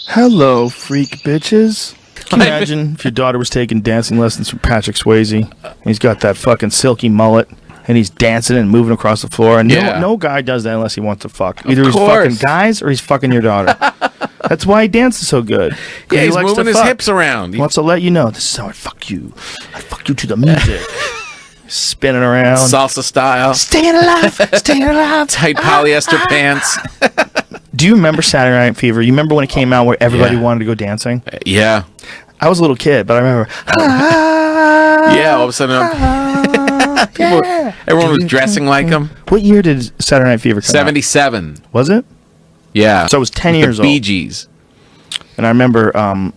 Hello, freak bitches. Can you imagine if your daughter was taking dancing lessons from Patrick Swayze? And he's got that fucking silky mullet, and he's dancing and moving across the floor. And no guy does that unless he wants to fuck. Either he's fucking guys or he's fucking your daughter. That's why he dances so good. Yeah, he's moving his hips around. He wants to let you know, this is how I fuck you. I fuck you to the music. Spinning around. Salsa style. Staying alive. Staying alive. Tight polyester pants. Do you remember Saturday Night Fever? You remember when it came out where everybody wanted to go dancing? Yeah. I was a little kid, but I remember. Yeah, all of a sudden, everyone was dressing like him. What year did Saturday Night Fever come 77. out? Was it? Yeah. So I was 10 years old. Bee Gees. And I remember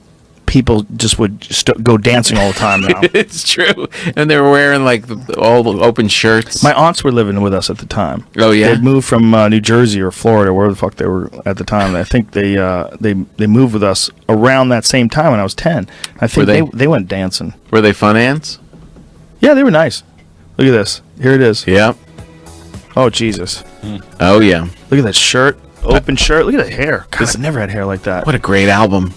people just would go dancing all the time now. It's true. And they were wearing like all the open shirts. My aunts were living with us at the time. Oh, yeah? They'd moved from New Jersey or Florida, wherever the fuck they were at the time. And I think they moved with us around that same time when I was 10. I think they went dancing. Were they fun ants? Yeah, they were nice. Look at this. Here it is. Yeah. Oh, Jesus. Oh, yeah. Look at that shirt. Open shirt. Look at that hair. God, I never had hair like that. What a great album.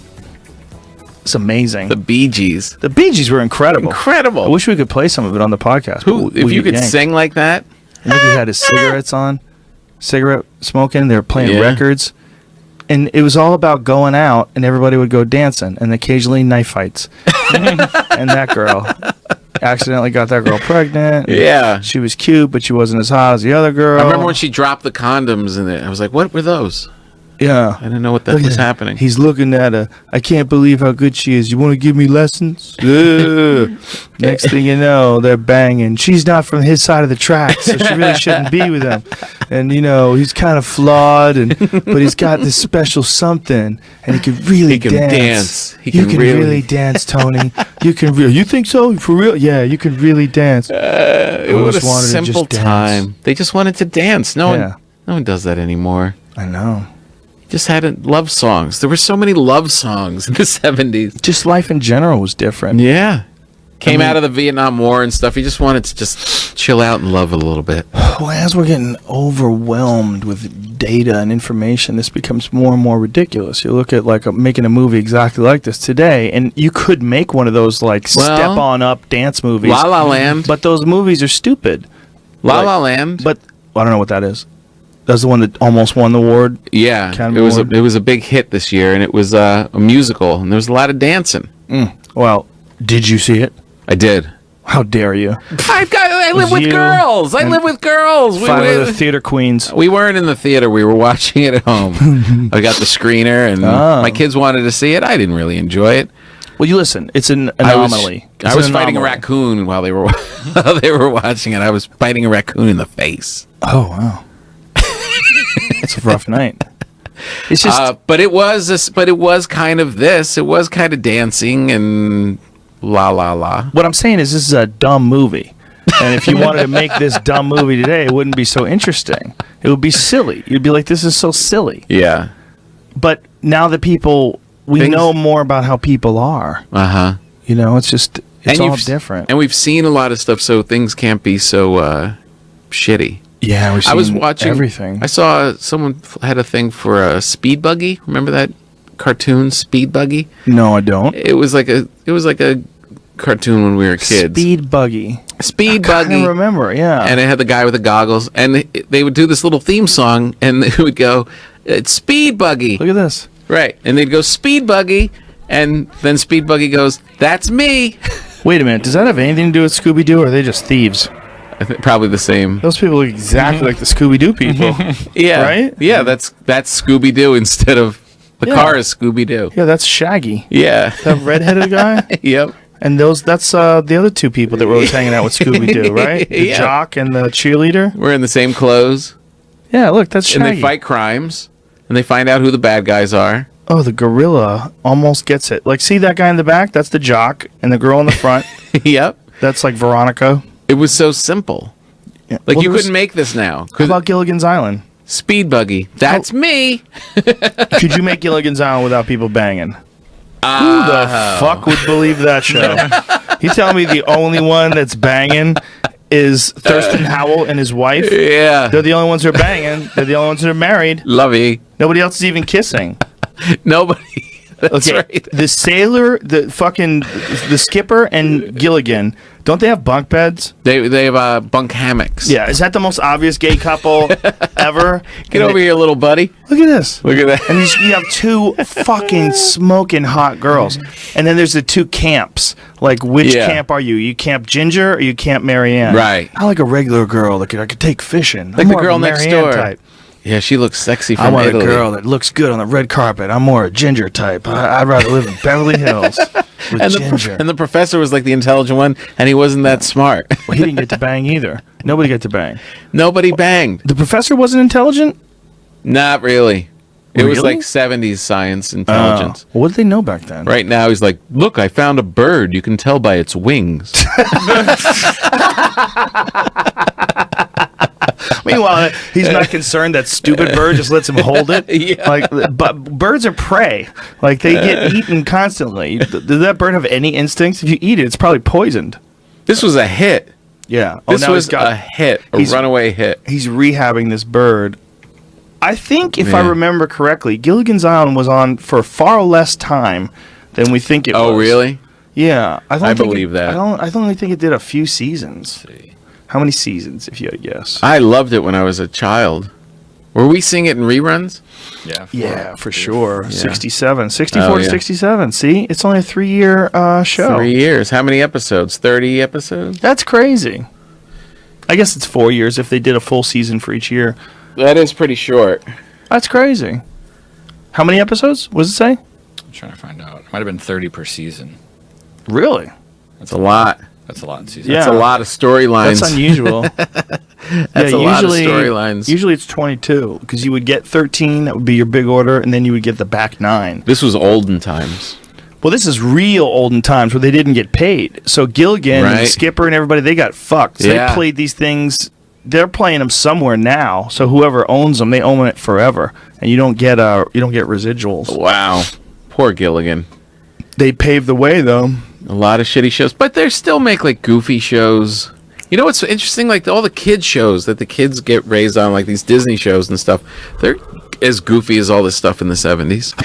It's amazing. The Bee Gees. The Bee Gees were incredible. Incredible. I wish we could play some of it on the podcast. If you could sing like that. And look, he had his cigarettes on. Cigarette smoking. They were playing records. And it was all about going out, and everybody would go dancing, and occasionally knife fights. And that girl accidentally got that girl pregnant. Yeah. She was cute, but she wasn't as hot as the other girl. I remember when she dropped the condoms in it. I was like, what were those? Yeah. I didn't know what that was happening. He's looking at her. I can't believe how good she is. You want to give me lessons? Next thing you know, they're banging. She's not from his side of the tracks, so she really shouldn't be with him. And, you know, he's kind of flawed, but he's got this special something, and he can really dance. You can really dance, Tony. You can really. You think so? For real? Yeah, you can really dance. It was a simple time. They just wanted to dance. No one does that anymore. I know. Just had love songs. There were so many love songs in the 70s. Just life in general was different. Yeah. Came out of the Vietnam War and stuff. He just wanted to just chill out and love a little bit. Well, as we're getting overwhelmed with data and information, this becomes more and more ridiculous. You look at making a movie exactly like this today, and you could make one of those step on up dance movies. La La Land. But those movies are stupid. La La Land. But I don't know what that is. That's the one that almost won the award. Yeah, it was a big hit this year, and it was a musical, and there was a lot of dancing. Well, did you see it? I did. How dare you? I live with girls. I live with girls. Five of the theater queens. We weren't in the theater. We were watching it at home. I got the screener, and my kids wanted to see it. I didn't really enjoy it. Well, you listen. It's an anomaly. I was fighting a raccoon while they were watching it. I was fighting a raccoon in the face. Oh, wow. It's a rough night. It's just, but it was kind of this. It was kind of dancing and la la la. What I'm saying is, this is a dumb movie, and if you wanted to make this dumb movie today, it wouldn't be so interesting. It would be silly. You'd be like, "This is so silly." Yeah. But now that we know more about how people are. You know, it's all different. And we've seen a lot of stuff, so things can't be so shitty. Yeah, I was watching everything. I saw someone had a thing for a Speed Buggy. Remember that cartoon Speed Buggy? No, I don't. It was like a cartoon when we were kids. Speed Buggy. I remember, yeah. And it had the guy with the goggles, and they would do this little theme song, and they would go, "It's Speed Buggy." Look at this. Right, and they'd go Speed Buggy, and then Speed Buggy goes, "That's me." Wait a minute. Does that have anything to do with Scooby-Doo, or are they just thieves? I think probably the same. Those people look exactly like the Scooby-Doo people. Yeah. Right? Yeah, that's Scooby-Doo instead of the car is Scooby-Doo. Yeah, that's Shaggy. Yeah. That redheaded guy? Yep. And that's the other two people that were always hanging out with Scooby-Doo, right? The jock and the cheerleader. We're in the same clothes. Yeah, look, that's Shaggy. And they fight crimes, and they find out who the bad guys are. Oh, the gorilla almost gets it. See that guy in the back? That's the jock, and the girl in the front. Yep. That's Veronica. It was so simple. Yeah. You couldn't make this now. How about Gilligan's Island? Speed Buggy. That's me. Could you make Gilligan's Island without people banging? Who the fuck would believe that show? You telling me the only one that's banging is Thurston Howell and his wife? Yeah. They're the only ones who are banging. They're the only ones who are married. Lovey. Nobody else is even kissing. Nobody. That's Okay, right. the sailor, the skipper, and Gilligan, don't they have bunk beds? They have bunk hammocks. Yeah, is that the most obvious gay couple ever? Get over here, little buddy. Look at this. Look at that. And you have two fucking smoking hot girls. And then there's the two camps. Like, which camp are you? You Camp Ginger or you Camp Marianne? Right. I like a regular girl that I could take fishing. Like I'm the more of girl a next Marianne door. type. Yeah, she looks sexy from I want Italy. a girl that looks good on the red carpet. I'm more a Ginger type. I'd rather live in Beverly Hills with Ginger. And the professor was like the intelligent one, and he wasn't that smart. Well, he didn't get to bang either. Nobody got to bang. Nobody banged. The professor wasn't intelligent? Not really. It was Really? like 70s science intelligence. Well, what did they know back then? Right now, he's like, look, I found a bird. You can tell by its wings. Meanwhile, he's not concerned that stupid bird just lets him hold it. Yeah. Like, but birds are prey. Like, they get eaten constantly. Does that bird have any instincts? If you eat it, it's probably poisoned. This was a hit. Yeah. This was a hit, a runaway hit. He's rehabbing this bird. I think, if I Yeah. remember correctly, Gilligan's Island was on for far less time than we think it was. Oh, really? Yeah. I believe that. I don't think it did a few seasons. How many seasons, if you had to guess? I loved it when I was a child. Were we seeing it in reruns? Yeah, for sure. Yeah. 67. 64 Oh, to yeah. 67. See? It's only a 3-year show. 3 years. How many episodes? 30 episodes? That's crazy. I guess it's 4 years if they did a full season for each year. That is pretty short. That's crazy. How many episodes? What does it say? I'm trying to find out. It might have been 30 per season. Really? That's a lot. That's a lot in season. Yeah. That's a lot of storylines. That's unusual. That's a lot of storylines. Usually it's 22 because you would get 13. That would be your big order, and then you would get the back 9. This was olden times. Well, this is real olden times where they didn't get paid. So Gilligan and Right. Skipper and everybody, they got fucked. So Yeah. they played these things. They're playing them somewhere now. So whoever owns them, they own it forever, and you don't get residuals. Wow. Poor Gilligan. They paved the way, though. A lot of shitty shows, but they still make like goofy shows. You know what's interesting? Like all the kids shows that the kids get raised on, like these Disney shows and stuff. They're as goofy as all this stuff in the 70s.